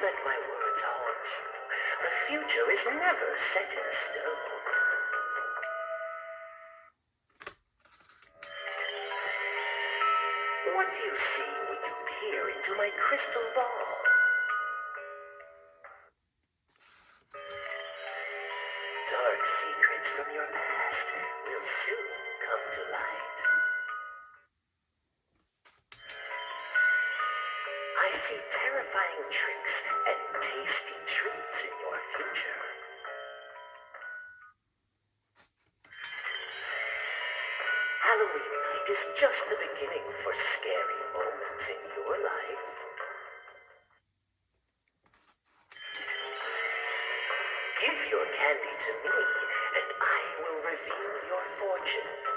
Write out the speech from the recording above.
let my words haunt you. The future is never set in stone. What do you see when you peer into my crystal ball? Dark secrets from your past will soon come to light. I see terrifying tricks and tasty treats in your future. Halloween night is just the beginning for scary moments in your life. Give your candy to me, and I will reveal your fortune.